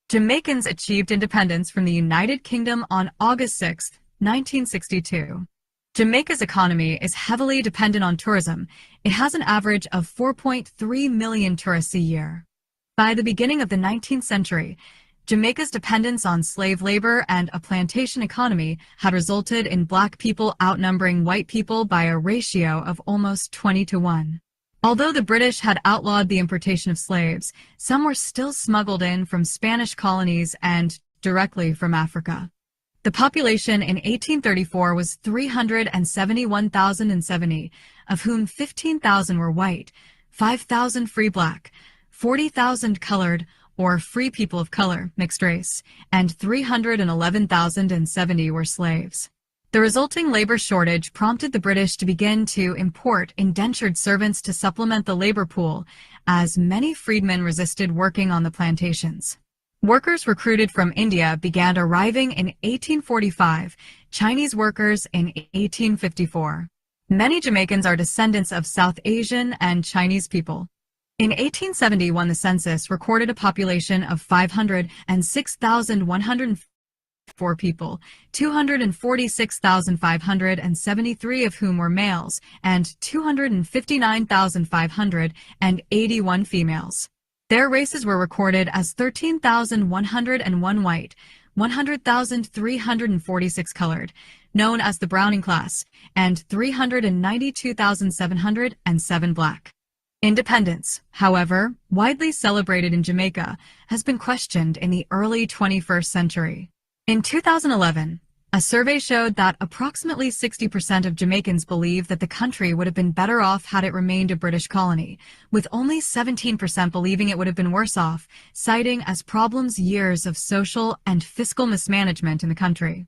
Jamaicans achieved independence from the United Kingdom on August 6, 1962. Jamaica's economy is heavily dependent on tourism. It has an average of 4.3 million tourists a year. By the beginning of the 19th century, Jamaica's dependence on slave labor and a plantation economy had resulted in black people outnumbering white people by a ratio of almost 20 to 1. Although the British had outlawed the importation of slaves, some were still smuggled in from Spanish colonies and directly from Africa. The population in 1834 was 371,070, of whom 15,000 were white, 5,000 free black, 40,000 colored or free people of color, mixed race, and 311,070 were slaves. The resulting labor shortage prompted the British to begin to import indentured servants to supplement the labor pool, as many freedmen resisted working on the plantations. Workers recruited from India began arriving in 1845, Chinese workers in 1854. Many Jamaicans are descendants of South Asian and Chinese people. In 1871, the census recorded a population of 506,104 people, 246,573 of whom were males, and 259,581 females. Their races were recorded as 13,101 white, 100,346 colored, known as the Browning class, and 392,707 black. Independence, however, widely celebrated in Jamaica, has been questioned in the early 21st century. In 2011, a survey showed that approximately 60% of Jamaicans believe that the country would have been better off had it remained a British colony, with only 17% believing it would have been worse off, citing as problems years of social and fiscal mismanagement in the country.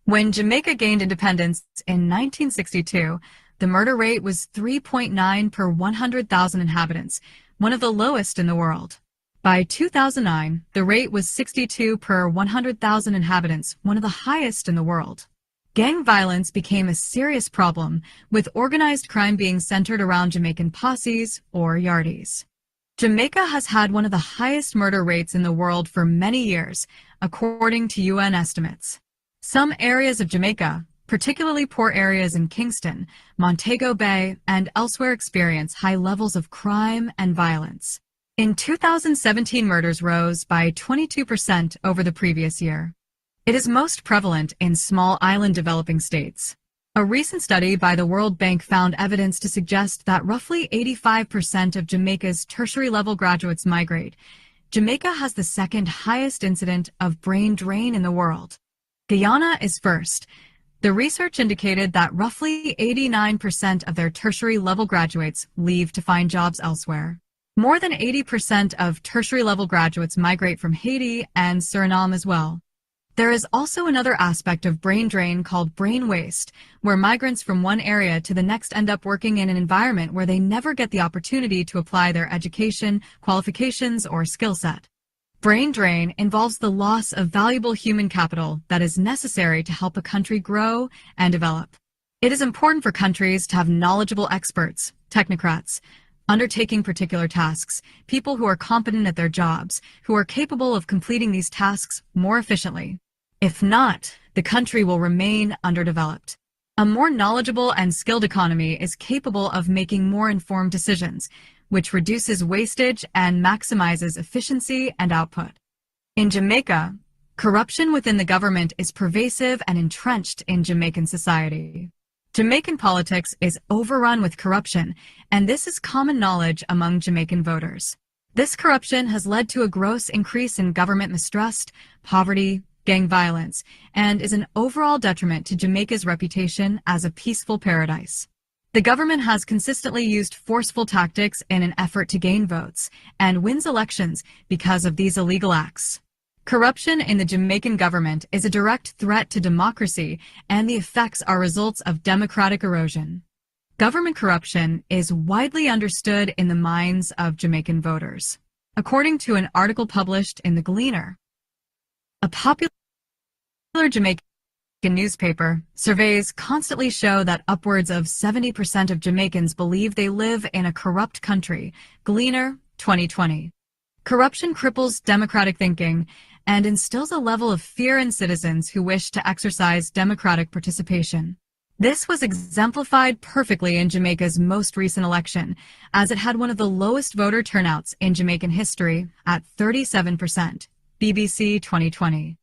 When Jamaica gained independence in 1962, the murder rate was 3.9 per 100,000 inhabitants, one of the lowest in the world. By 2009, the rate was 62 per 100,000 inhabitants, one of the highest in the world. Gang violence became a serious problem, with organized crime being centered around Jamaican posses or yardies. Jamaica has had one of the highest murder rates in the world for many years, according to UN estimates. Some areas of Jamaica, particularly poor areas in Kingston, Montego Bay, and elsewhere, experience high levels of crime and violence. In 2017, murders rose by 22% over the previous year. It is most prevalent in small island developing states. A recent study by the World Bank found evidence to suggest that roughly 85% of Jamaica's tertiary-level graduates migrate. Jamaica has the second highest incident of brain drain in the world. Guyana is first. The research indicated that roughly 89% of their tertiary-level graduates leave to find jobs elsewhere. More than 80% of tertiary-level graduates migrate from Haiti and Suriname as well. There is also another aspect of brain drain called brain waste, where migrants from one area to the next end up working in an environment where they never get the opportunity to apply their education, qualifications, or skill set. Brain drain involves the loss of valuable human capital that is necessary to help a country grow and develop. It is important for countries to have knowledgeable experts, technocrats, undertaking particular tasks, people who are competent at their jobs, who are capable of completing these tasks more efficiently. If not, the country will remain underdeveloped. A more knowledgeable and skilled economy is capable of making more informed decisions, which reduces wastage and maximizes efficiency and output. In Jamaica, corruption within the government is pervasive and entrenched in Jamaican society. Jamaican politics is overrun with corruption, and this is common knowledge among Jamaican voters. This corruption has led to a gross increase in government mistrust, poverty, gang violence, and is an overall detriment to Jamaica's reputation as a peaceful paradise. The government has consistently used forceful tactics in an effort to gain votes, and wins elections because of these illegal acts. Corruption in the Jamaican government is a direct threat to democracy, and the effects are results of democratic erosion. Government corruption is widely understood in the minds of Jamaican voters. According to an article published in The Gleaner, a popular Jamaican newspaper, surveys constantly show that upwards of 70% of Jamaicans believe they live in a corrupt country. Gleaner, 2020. Corruption cripples democratic thinking and instills a level of fear in citizens who wish to exercise democratic participation. This was exemplified perfectly in Jamaica's most recent election, as it had one of the lowest voter turnouts in Jamaican history at 37%, BBC 2020.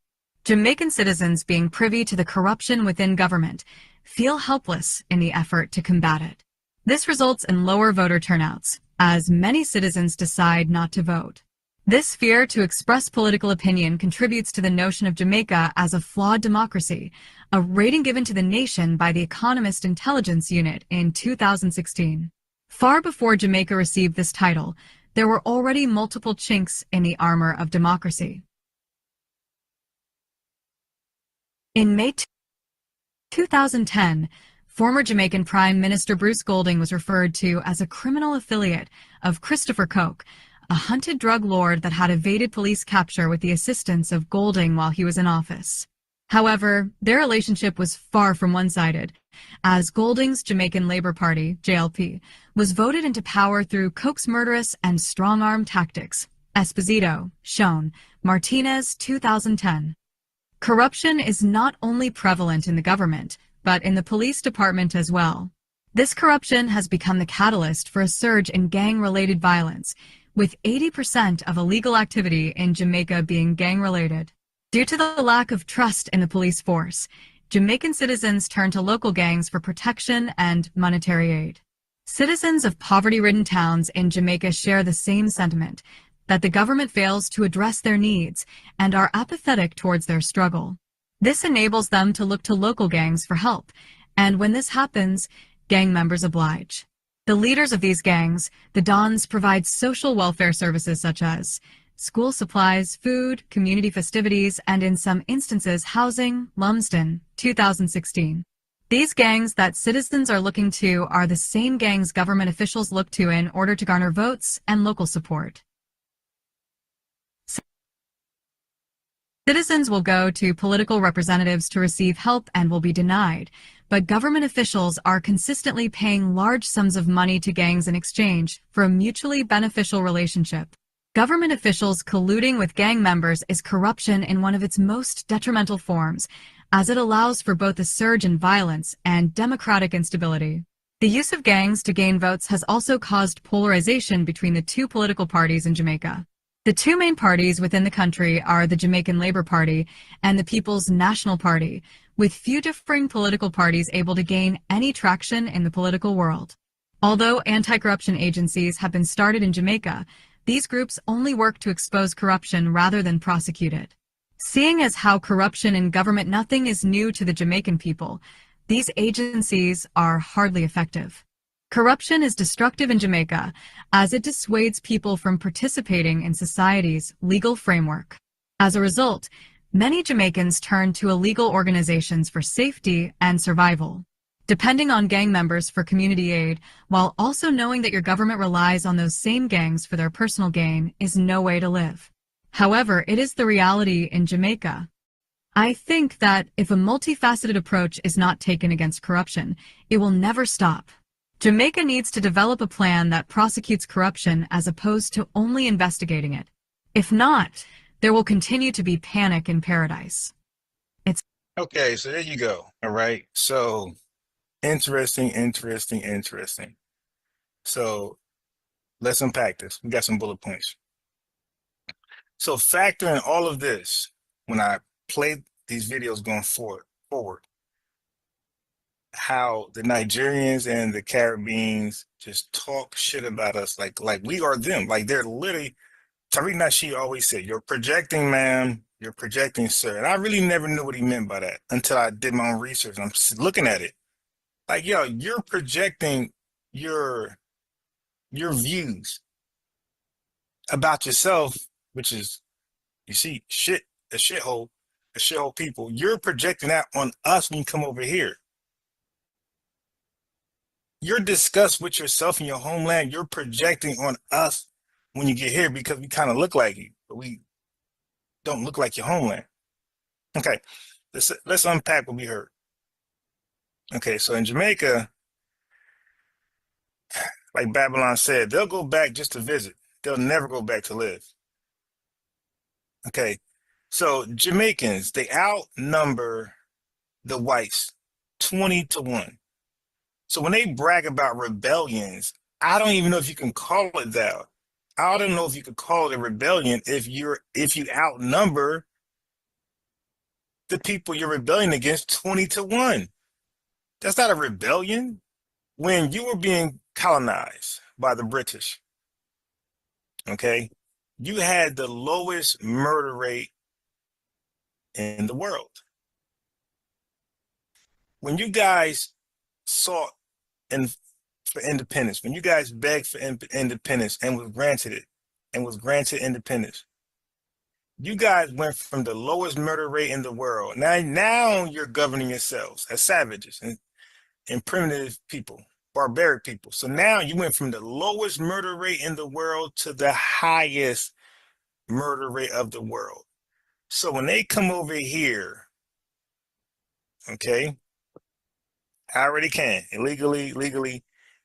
Jamaican citizens, being privy to the corruption within government, feel helpless in the effort to combat it. This results in lower voter turnouts, as many citizens decide not to vote. This fear to express political opinion contributes to the notion of Jamaica as a flawed democracy, a rating given to the nation by the Economist Intelligence Unit in 2016. Far before Jamaica received this title, there were already multiple chinks in the armor of democracy. In May 2010, former Jamaican Prime Minister Bruce Golding was referred to as a criminal affiliate of Christopher Coke, a hunted drug lord that had evaded police capture with the assistance of Golding while he was in office. However, their relationship was far from one-sided, as Golding's Jamaican Labour Party, JLP, was voted into power through Coke's murderous and strong-arm tactics. Esposito, Schoen, Martinez, 2010. Corruption is not only prevalent in the government, but in the police department as well. This corruption has become the catalyst for a surge in gang-related violence, with 80% of illegal activity in Jamaica being gang-related. Due to the lack of trust in the police force, Jamaican citizens turn to local gangs for protection and monetary aid. Citizens of poverty-ridden towns in Jamaica share the same sentiment, that the government fails to address their needs and are apathetic towards their struggle. This enables them to look to local gangs for help, and when this happens, gang members oblige. The leaders of these gangs, the Dons, provide social welfare services such as school supplies, food, community festivities, and in some instances housing. Lumsden, 2016. These gangs that citizens are looking to are the same gangs government officials look to in order to garner votes and local support. Citizens will go to political representatives to receive help and will be denied, but government officials are consistently paying large sums of money to gangs in exchange for a mutually beneficial relationship. Government officials colluding with gang members is corruption in one of its most detrimental forms, as it allows for both a surge in violence and democratic instability. The use of gangs to gain votes has also caused polarization between the two political parties in Jamaica. The two main parties within the country are the Jamaican Labour Party and the People's National Party, with few differing political parties able to gain any traction in the political world. Although anti-corruption agencies have been started in Jamaica, these groups only work to expose corruption rather than prosecute it. Seeing as how corruption in government nothing is new to the Jamaican people, these agencies are hardly effective. Corruption is destructive in Jamaica, as it dissuades people from participating in society's legal framework. As a result, many Jamaicans turn to illegal organizations for safety and survival. Depending on gang members for community aid, while also knowing that your government relies on those same gangs for their personal gain, is no way to live. However, it is the reality in Jamaica. I think that if a multifaceted approach is not taken against corruption, it will never stop. Jamaica needs to develop a plan that prosecutes corruption as opposed to only investigating it. If not, there will continue to be panic in paradise. Okay, so there you go. All right. So interesting. So let's unpack this. We got some bullet points. So factor in all of this when I play these videos going forward, how the Nigerians and the Caribbeans just talk shit about us like we are them. Like they're literally, Tariq Nasheed always said, "You're projecting, ma'am. You're projecting, sir." And I really never knew what he meant by that until I did my own research. I'm looking at it. Like, yo, you're projecting your views about yourself, which is, you see, a shithole people. You're projecting that on us when you come over here. Your disgust with yourself in your homeland, you're projecting on us when you get here because we kind of look like you, but we don't look like your homeland. Okay, let's unpack what we heard. Okay, so in Jamaica, like Babylon said, they'll go back just to visit. They'll never go back to live. Okay, So Jamaicans, they outnumber the whites 20 to 1. So when they brag about rebellions, I don't even know if you can call it that. I don't know if you could call it a rebellion if you outnumber the people you're rebelling against 20 to 1. That's not a rebellion. When you were being colonized by the British, okay, you had the lowest murder rate in the world. When you guys sought in, for independence, when you guys begged for independence and was granted it, and was granted independence, you guys went from the lowest murder rate in the world. Now you're governing yourselves as savages and primitive people, barbaric people. So now you went from the lowest murder rate in the world to the highest murder rate of the world. So when they come over here, okay, I already can, illegally, legally,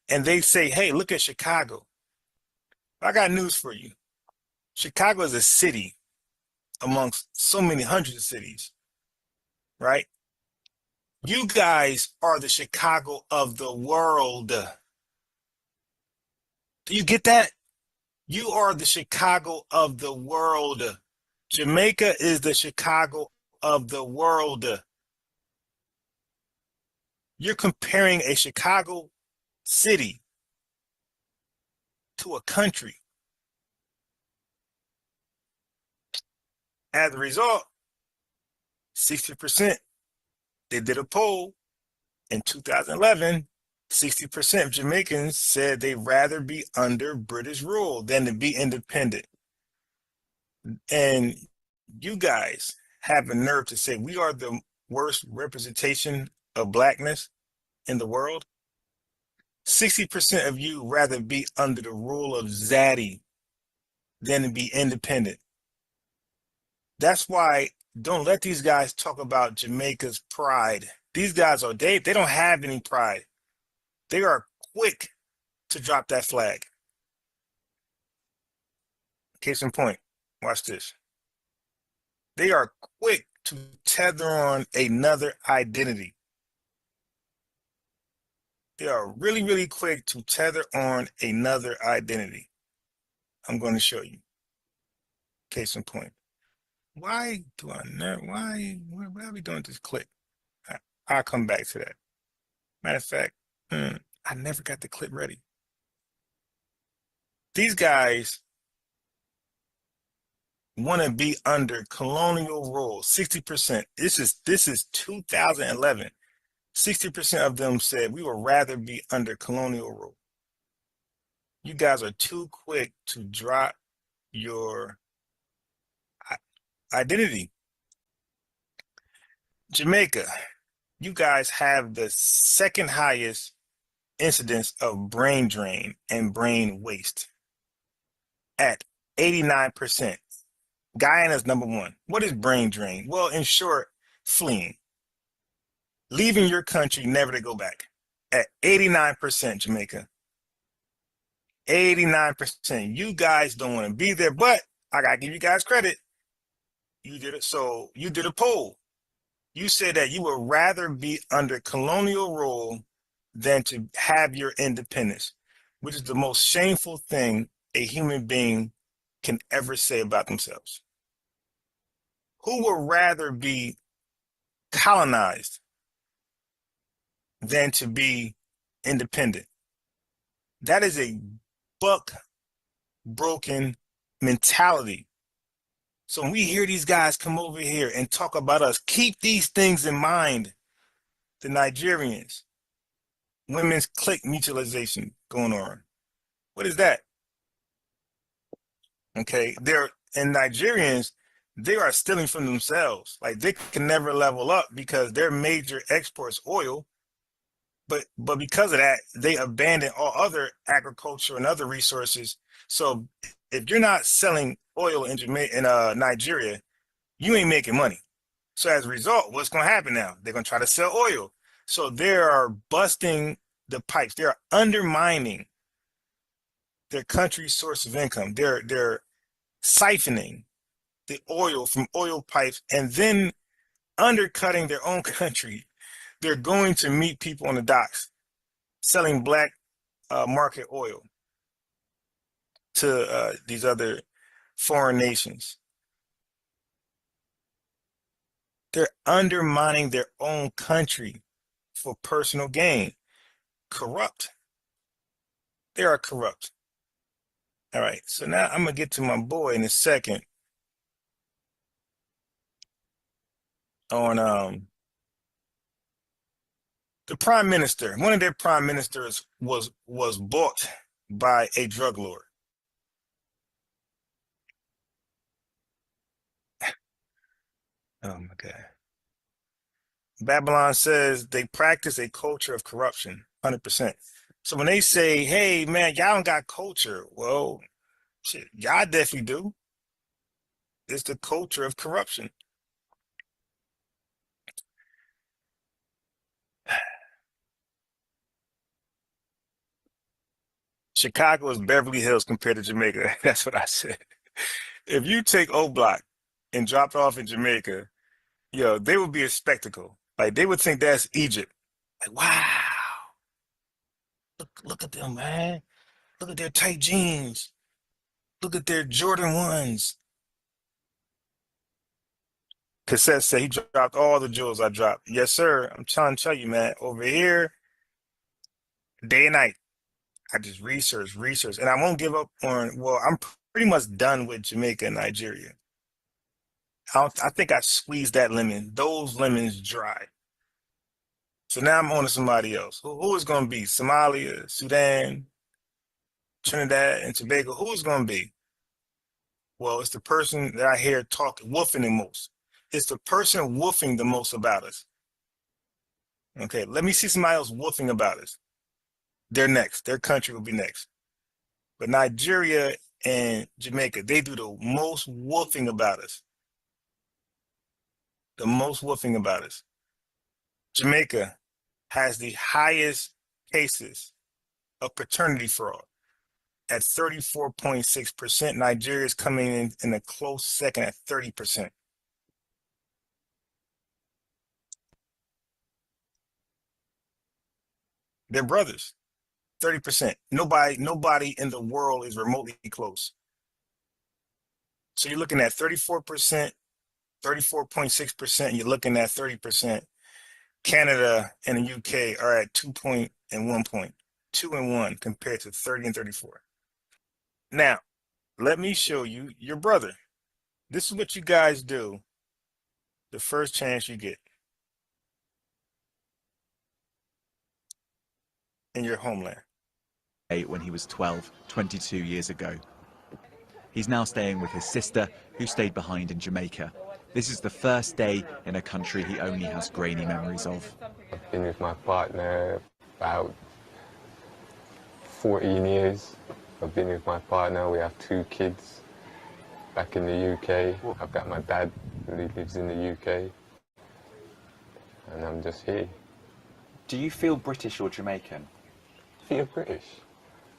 and they say, hey, look at Chicago. I got news for you. Chicago is a city amongst so many hundreds of cities, right? You guys are the Chicago of the world. Do you get that? You are the Chicago of the world. Jamaica is the Chicago of the world. You're comparing a Chicago city to a country. As a result, 60%, they did a poll in 2011. 60% of Jamaicans said they'd rather be under British rule than to be independent. And you guys have a nerve to say we are the worst representation of blackness in the world. 60% of you rather be under the rule of Zaddy than to be independent. That's why don't let these guys talk about Jamaica's pride. These guys are they don't have any pride. They are quick to drop that flag. Case in point, watch this. They are quick to tether on another identity. They are really, really quick to tether on another identity. I'm going to show you. Case in point. Why do I never, why are we doing this clip? I'll come back to that. Matter of fact, I never got the clip ready. These guys want to be under colonial rule. 60%. This is 2011. 60% of them said we would rather be under colonial rule. You guys are too quick to drop your identity. Jamaica, you guys have the second highest incidence of brain drain and brain waste at 89%. Guyana's number one. What is brain drain? Well, in short, fleeing. Leaving your country never to go back. At 89%, Jamaica. 89%. You guys don't want to be there, but I gotta give you guys credit. You did it. So you did a poll. You said that you would rather be under colonial rule than to have your independence, which is the most shameful thing a human being can ever say about themselves. Who would rather be colonized than to be independent? That is a buck broken mentality. So when we hear these guys come over here and talk about us, keep these things in mind. The Nigerians, women's clique mutualization going on. What is that? Okay, and Nigerians, they are stealing from themselves. Like they can never level up because their major exports oil, but because of that, they abandon all other agriculture and other resources. So if you're not selling oil in Nigeria, you ain't making money. So as a result, what's going to happen now? They're going to try to sell oil. So they are busting the pipes. They're undermining their country's source of income. They're siphoning the oil from oil pipes and then undercutting their own country. They're going to meet people on the docks selling black market oil to these other foreign nations. They're undermining their own country for personal gain. Corrupt. They are corrupt. All right, so now I'm gonna get to my boy in a second on the prime minister. One of their prime ministers was bought by a drug lord. Oh my God. Babylon says they practice a culture of corruption, 100%. So when they say, hey man, y'all don't got culture, well, shit, y'all definitely do. It's the culture of corruption. Chicago is Beverly Hills compared to Jamaica. That's what I said. If you take O Block and drop it off in Jamaica, yo, they would be a spectacle. Like they would think that's Egypt. Like, wow, look at them, man. Look at their tight jeans. Look at their Jordan ones. Cassette said he dropped all the jewels I dropped. Yes, sir. I'm trying to tell you, man. Over here, day and night, I just research, and I won't give up on. Well, I'm pretty much done with Jamaica and Nigeria. I think I squeezed that lemon. Those lemons dry. So now I'm on to somebody else. Who is going to be? Somalia, Sudan, Trinidad, and Tobago. Who is going to be? Well, it's the person that I hear talking, woofing the most. It's the person woofing the most about us. Okay, let me see somebody else woofing about us. They're next. Their country will be next. But Nigeria and Jamaica, they do the most woofing about us. The most woofing about us. Jamaica has the highest cases of paternity fraud at 34.6%. Nigeria is coming in a close second at 30%. They're brothers. 30%. Nobody in the world is remotely close. So you're looking at 34%, 34.6%, you're looking at 30%. Canada and the UK are at 2 point and 1 point, 2 and 1 compared to 30 and 34. Now, let me show you your brother. This is what you guys do the first chance you get in your homeland. When he was 12, 22 years ago. He's now staying with his sister, who stayed behind in Jamaica. This is the first day in a country he only has grainy memories of. I've been with my partner about 14 years. I've been with my partner, we have 2 kids. Back in the UK, I've got my dad who lives in the UK. And I'm just here. Do you feel British or Jamaican? I feel British.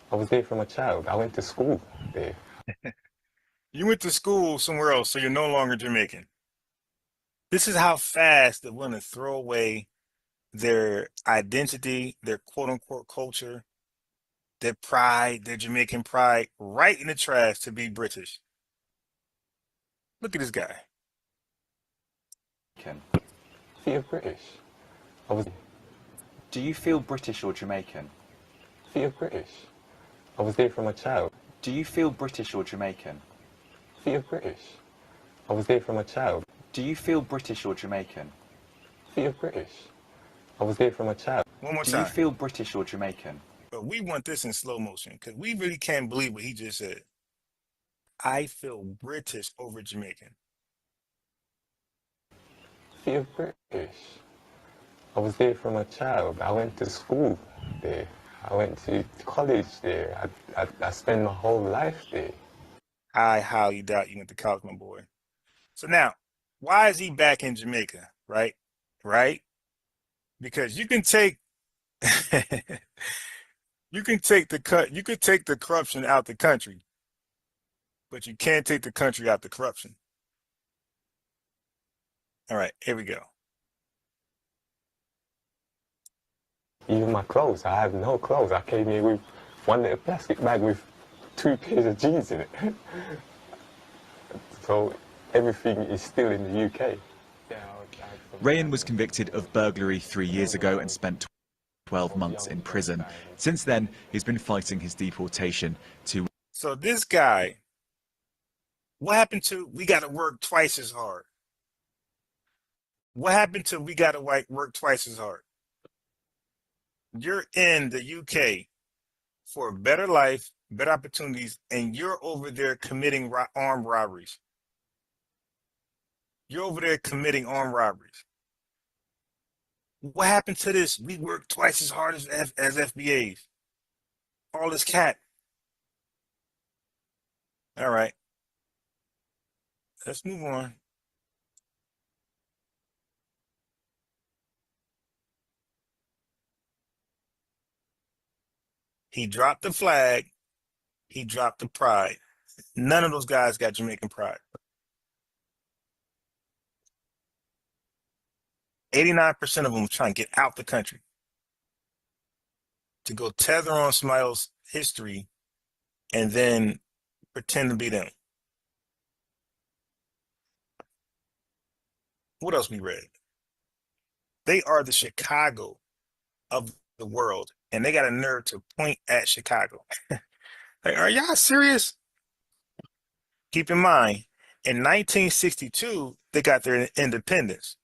I was there from a child. I went to school there. You went to school somewhere else, so you're no longer Jamaican. This is how fast they're willing to throw away their identity, their quote unquote culture, their pride, their Jamaican pride, right in the trash to be British. Look at this guy. I feel British. I was. Do you feel British or Jamaican? I feel British. I was there from a child. Do you feel British or Jamaican? I feel British. I was there from a child. Do you feel British or Jamaican? I feel British. I was there from a child. One more Do time. you feel British or Jamaican? But we want this in slow motion because we really can't believe what he just said. I feel British over Jamaican. I feel British. I was there from a child. I went to school there. I went to college there. I spent my whole life there. I highly doubt you went to college, my boy. So now, why is he back in Jamaica? Right? Right? Because you can take you can take the corruption out the country, but you can't take the country out the corruption. All right, here we go. Even my clothes, I have no clothes. I came here with one little plastic bag with 2 pairs of jeans in it. So everything is still in the UK. Rayan was convicted of burglary 3 years ago and spent 12 months in prison. Since then, he's been fighting his deportation to... So this guy, what happened to we got to work twice as hard? What happened to we got to work twice as hard? You're in the UK for a better life, better opportunities, and you're over there committing armed robberies. You're over there committing armed robberies. What happened to this? We work twice as hard as FBAs. All this cat. All right, let's move on. He dropped the flag. He dropped the pride. None of those guys got Jamaican pride. 89% of them trying to get out the country to go tether on somebody else's history and then pretend to be them. What else we read? They are the Chicago of the world, and they got a nerve to point at Chicago. Like, are y'all serious? Keep in mind, in 1962, they got their independence.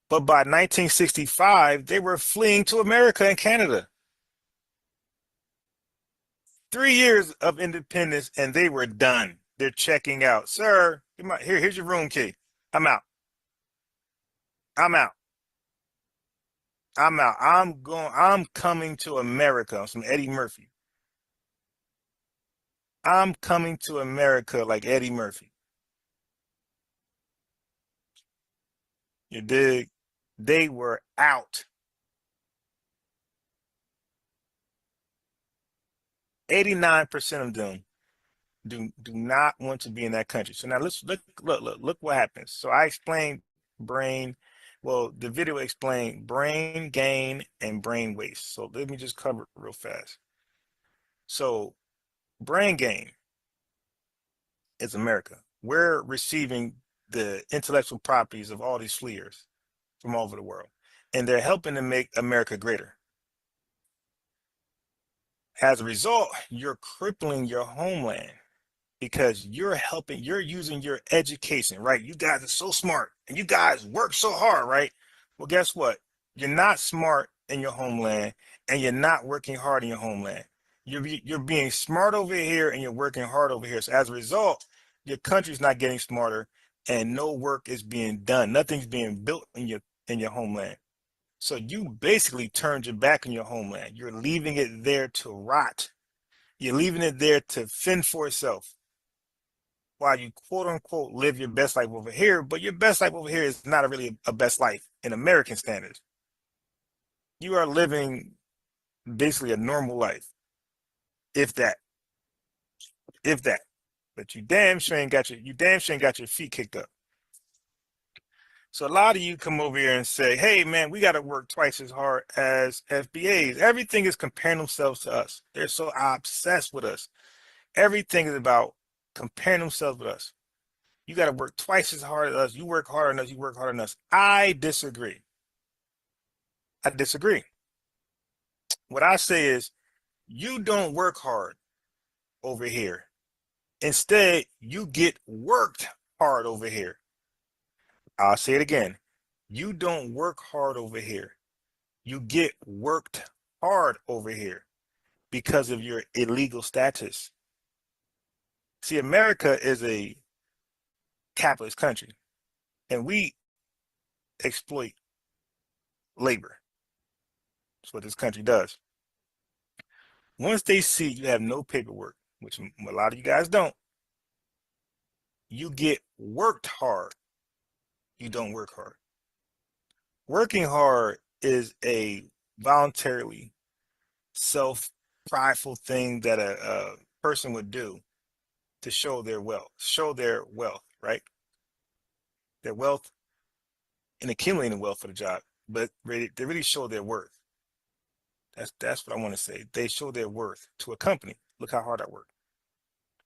But by 1965, they were fleeing to America and Canada. 3 years of independence, and they were done. They're checking out. Sir, here's your room key. I'm out. I'm out. I'm out. I'm coming to America. Some Eddie Murphy. I'm coming to America like Eddie Murphy. You dig? They were out. 89% of them do not want to be in that country. So now let's look what happens. So I explained brain. Well, the video explained brain gain and brain waste. So let me just cover it real fast. So brain gain is America. We're receiving the intellectual properties of all these fleers from all over the world, and they're helping to make America greater. As a result, you're crippling your homeland because you're using your education, right? You guys are so smart and you guys work so hard, right? Well, guess what? You're not smart in your homeland and you're not working hard in your homeland. You're being smart over here and you're working hard over here. So as a result, your country's not getting smarter and no work is being done. Nothing's being built in your homeland. So you basically turned your back on your homeland. You're leaving it there to rot. You're leaving it there to fend for itself while you quote unquote live your best life over here, but your best life over here is not really a best life in American standards. You are living basically a normal life, if that, if that. But you damn sure ain't got your feet kicked up. So a lot of you come over here and say, hey man, we got to work twice as hard as FBAs. Everything is comparing themselves to us. They're so obsessed with us. Everything is about comparing themselves with us. You got to work twice as hard as us. You work harder than us. You work harder than us. I disagree. I disagree. What I say is you don't work hard over here. Instead, you get worked hard over here. I'll say it again. You don't work hard over here. You get worked hard over here because of your illegal status. See, America is a capitalist country, and we exploit labor. That's what this country does. Once they see you have no paperwork, which a lot of you guys don't, you get worked hard. You don't work hard. Working hard is a voluntarily self-prideful thing that a person would do to show their wealth, right? their wealth and accumulating wealth for the job, but they really show their worth. That's what I want to say. They show their worth to a company. Look how hard I work.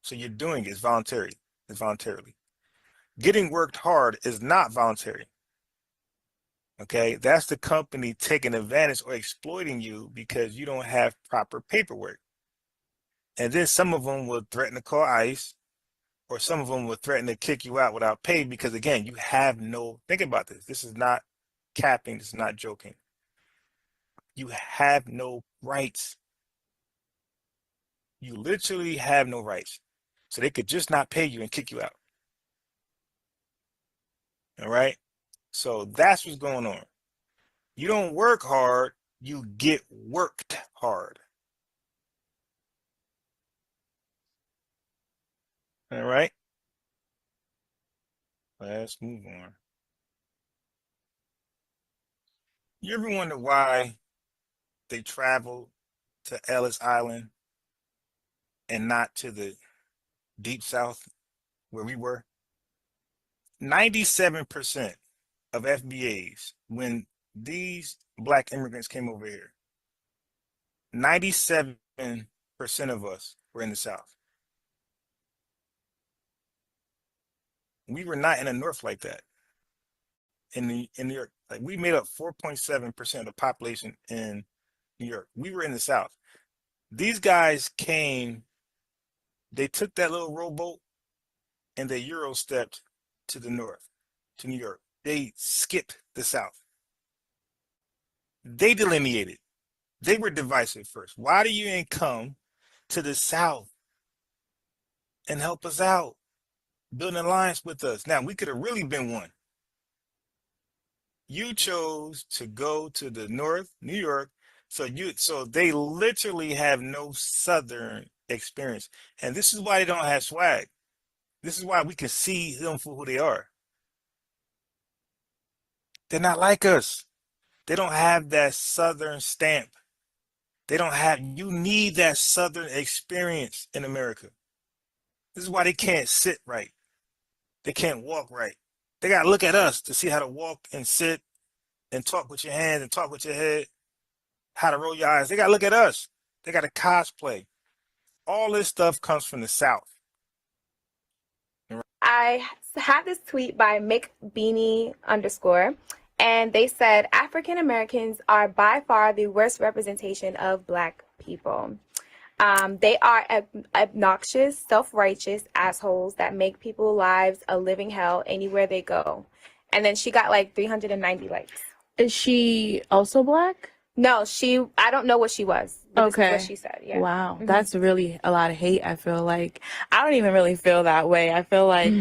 So you're doing it voluntary. It's voluntarily. Getting worked hard is not voluntary. Okay, that's the company taking advantage or exploiting you because you don't have proper paperwork. And then some of them will threaten to call ICE, or some of them will threaten to kick you out without pay because, again, you have no, think about this. This is not capping, this is not joking. You have no rights. You literally have no rights. So they could just not pay you and kick you out. All right. So that's what's going on. You don't work hard, you get worked hard. All right. Let's move on. You ever wonder why they travel to Ellis Island and not to the deep south where we were? 97% of FBAs, when these black immigrants came over here, 97% of us were in the south. We were not in the north like that. In New York, like we made up 4.7% of the population in New York. We were in the south. These guys came, they took that little rowboat and they Euro stepped to the north, to New York. They skipped the south. They delineated. They were divisive first. Why do you ain't come to the south and help us out, build an alliance with us? Now, we could have really been one. You chose to go to the north, New York, so they literally have no southern experience. And this is why they don't have swag. This is why we can see them for who they are. They're not like us. They don't have that southern stamp. They don't have, you need that southern experience in America. This is why they can't sit right. They can't walk right. They got to look at us to see how to walk and sit and talk with your hands and talk with your head, how to roll your eyes. They got to look at us. They got to cosplay. All this stuff comes from the South. I have this tweet by McBeanie _, and they said African Americans are by far the worst representation of Black people. They are obnoxious, self-righteous assholes that make people's lives a living hell anywhere they go. And then she got like 390 likes. Is she also Black? No, I don't know what she was. But Okay. This is what she said. Yeah. Wow. That's really a lot of hate, I feel like. I don't even really feel that way. I feel like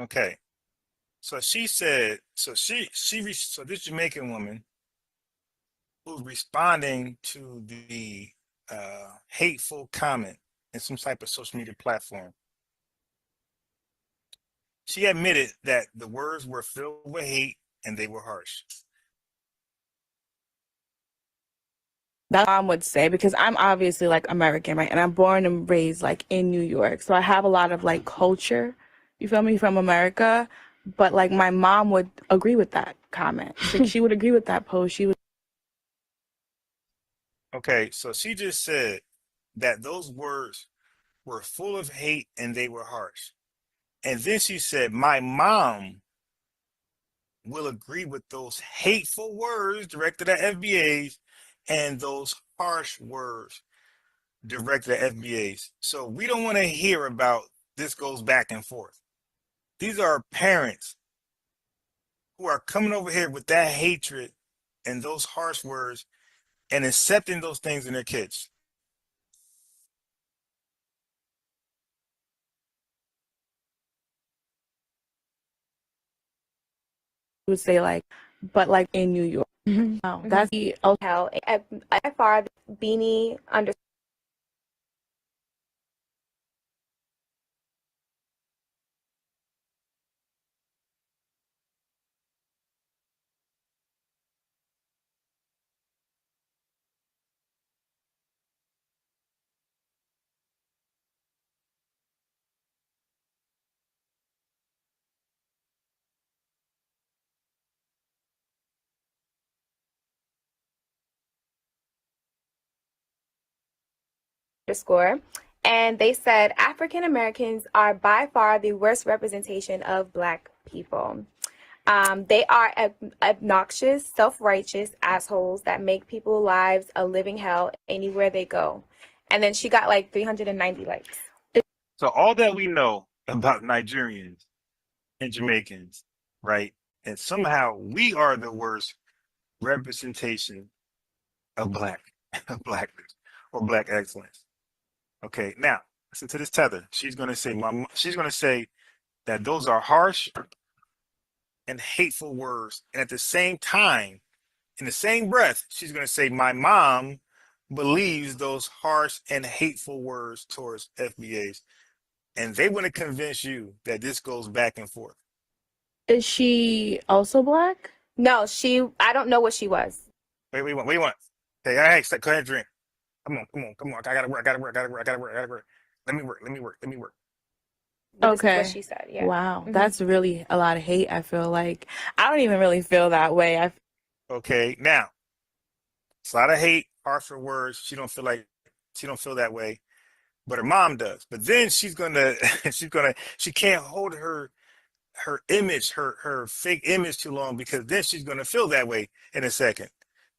Okay. So she said, so this Jamaican woman who's responding to the hateful comment in some type of social media platform. She admitted that the words were filled with hate and they were harsh. that mom would say, because I'm obviously like American, right? And I'm born and raised like in New York. So I have a lot of like culture, you feel me, from America. But like my mom would agree with that comment. She would agree with that post. She would. Okay, so she just said that those words were full of hate and they were harsh. And then she said, my mom will agree with those hateful words directed at FBAs and those harsh words directed at FBAs. So we don't want to hear about this goes back and forth. These are parents who are coming over here with that hatred and those harsh words and accepting those things in their kids. Would say like, but like in New York. Wow, that's the Hell, by far, Beanie _ underscore, and they said African Americans are by far the worst representation of Black people. They are obnoxious, self-righteous assholes that make people's lives a living hell anywhere they go. And then she got like 390 likes. So all that we know about Nigerians and Jamaicans, right? And somehow we are the worst representation of black blackness or black excellence. Okay, now listen to this tether. She's gonna say that those are harsh and hateful words, and at the same time, in the same breath, she's gonna say my mom believes those harsh and hateful words towards FBAs, and they want to convince you that this goes back and forth. Is she also Black? No, I don't know what she was. Wait, what do you want? Hey, go ahead and drink. Come on. I gotta work. Let me work. But this is Okay. what she said. Yeah. Wow. Mhm. That's really a lot of hate, I feel like. I don't even really feel that way. Okay, now it's a lot of hate, harsher words. She don't feel that way, but her mom does. But then she can't hold her image, her fake image too long, because then she's gonna feel that way in a second.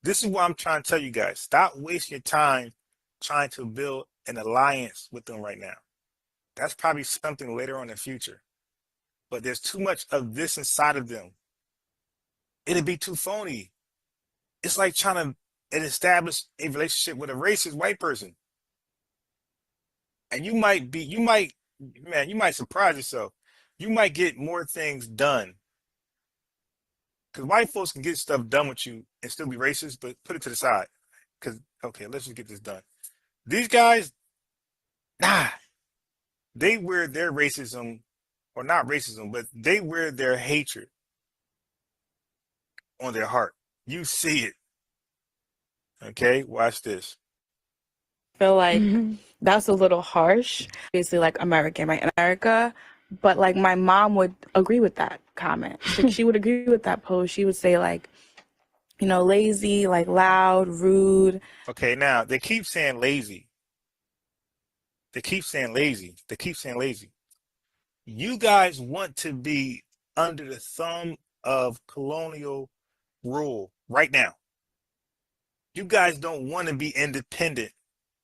This is why I'm trying to tell you guys, stop wasting your time trying to build an alliance with them right now. That's probably something later on in the future. But there's too much of this inside of them. It'd be too phony. It's like trying to establish a relationship with a racist white person. And you might surprise yourself. You might get more things done. Because white folks can get stuff done with you and still be racist, but put it to the side. Because, okay, let's just get this done. These guys, nah, they wear their racism, or not racism, but they wear their hatred on their heart. You see it. Okay, watch this. Feel like that's a little harsh. Basically, like American, right? In America, but like my mom would agree with that comment. Like she would agree with that post. She would say like, lazy, like loud, rude. Okay, now they keep saying lazy. They keep saying lazy. You guys want to be under the thumb of colonial rule right now. You guys don't want to be independent.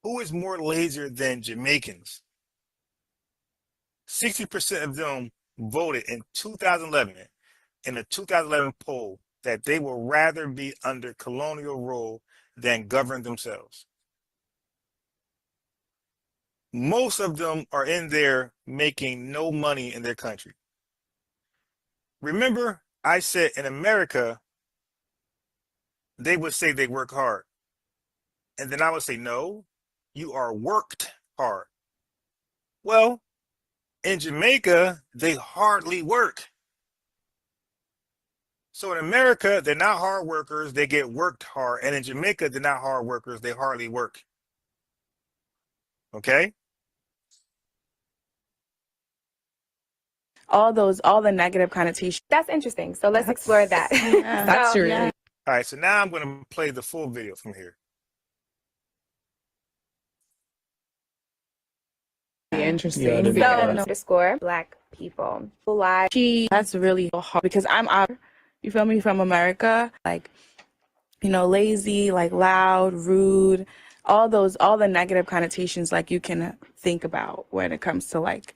Who is more lazier than Jamaicans? 60% of them voted in 2011 in the 2011 poll that they will rather be under colonial rule than govern themselves. Most of them are in there making no money in their country. Remember, I said in America, they would say they work hard. And then I would say, no, you are worked hard. Well, in Jamaica, they hardly work. So in America, they're not hard workers, they get worked hard. And in Jamaica, they're not hard workers, they hardly work. Okay? All the negative connotations. That's interesting. So let's explore that. Yeah, that's really All right, so now I'm going to play the full video from here. interesting. Underscore Black people. Live. That's really hard because I'm out. You feel me? From America, like, lazy, like loud, rude, all the negative connotations like you can think about when it comes to like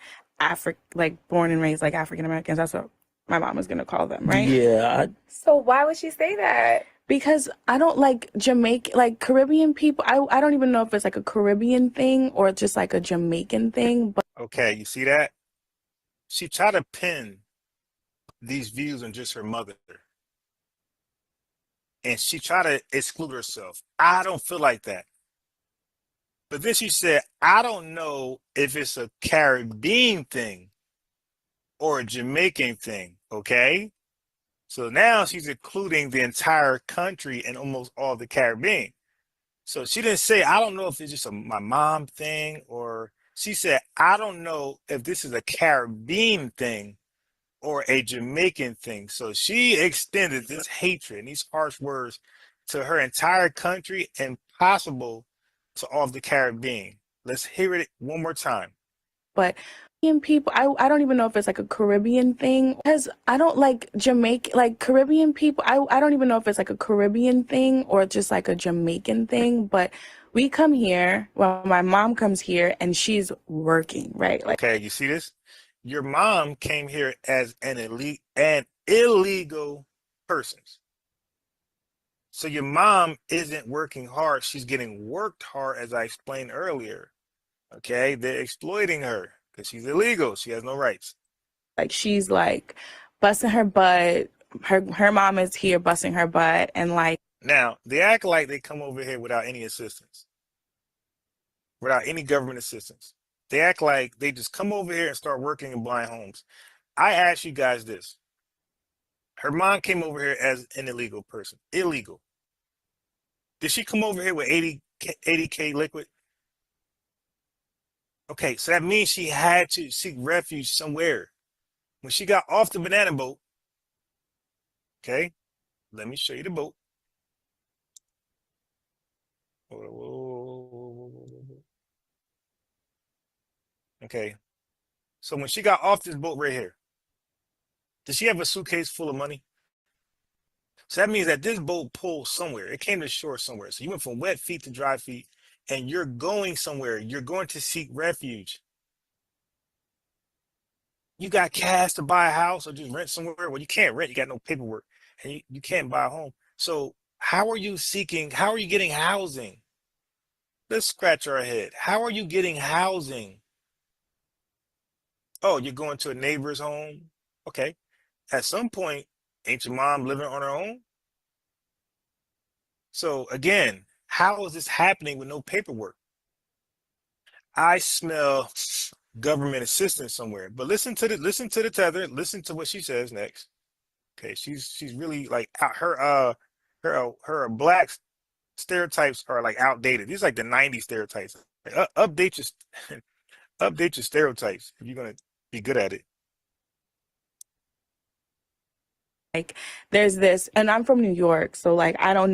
like born and raised like African Americans. That's what my mom was gonna call them, right? Yeah. So why would she say that? Because I don't like Jamaican, like Caribbean people. I don't even know if it's like a Caribbean thing or just like a Jamaican thing. But Okay, you see that? She tried to pin these views on just her mother. And she tried to exclude herself. I don't feel like that. But then she said, I don't know if it's a Caribbean thing or a Jamaican thing, okay? So now she's including the entire country and almost all the Caribbean. So she didn't say, I don't know if it's just my mom thing, or she said, I don't know if this is a Caribbean thing or a Jamaican thing. So she extended this hatred and these harsh words to her entire country and possible to all of the Caribbean. Let's hear it one more time. But Caribbean people, I don't even know if it's like a Caribbean thing, because I don't like Jamaica, like Caribbean people, I don't even know if it's like a Caribbean thing or just like a Jamaican thing, but we come here, well, my mom comes here and she's working, right? Like, Okay, you see this? Your mom came here as an illegal person. So your mom isn't working hard. She's getting worked hard, as I explained earlier. Okay, they're exploiting her because she's illegal. She has no rights. she's like busting her butt. Her mom is here busting her butt, and like Now, they act like they come over here without any assistance, without any government assistance. They act like they just come over here and start working and buying homes. I ask you guys this. Her mom came over here as an illegal person. Illegal. Did she come over here with 80K liquid? Okay, so that means she had to seek refuge somewhere. When she got off the banana boat, okay, let me show you the boat. Okay, so when she got off this boat right here, did she have a suitcase full of money? So that means that this boat pulled somewhere. It came to shore somewhere. So you went from wet feet to dry feet, and you're going somewhere. You're going to seek refuge. You got cash to buy a house or just rent somewhere. Well, you can't rent. You got no paperwork, and you can't buy a home. So how are you getting housing? Let's scratch our head. How are you getting housing? Oh, you're going to a neighbor's home? Okay. At some point, ain't your mom living on her own? So again, how is this happening with no paperwork? I smell government assistance somewhere. But listen to the tether. Listen to what she says next. Okay, she's really like her black stereotypes are like outdated. These are like the '90s stereotypes. Like, update your update your stereotypes if you're gonna be good at it. there's this, and I'm from New York, so like I don't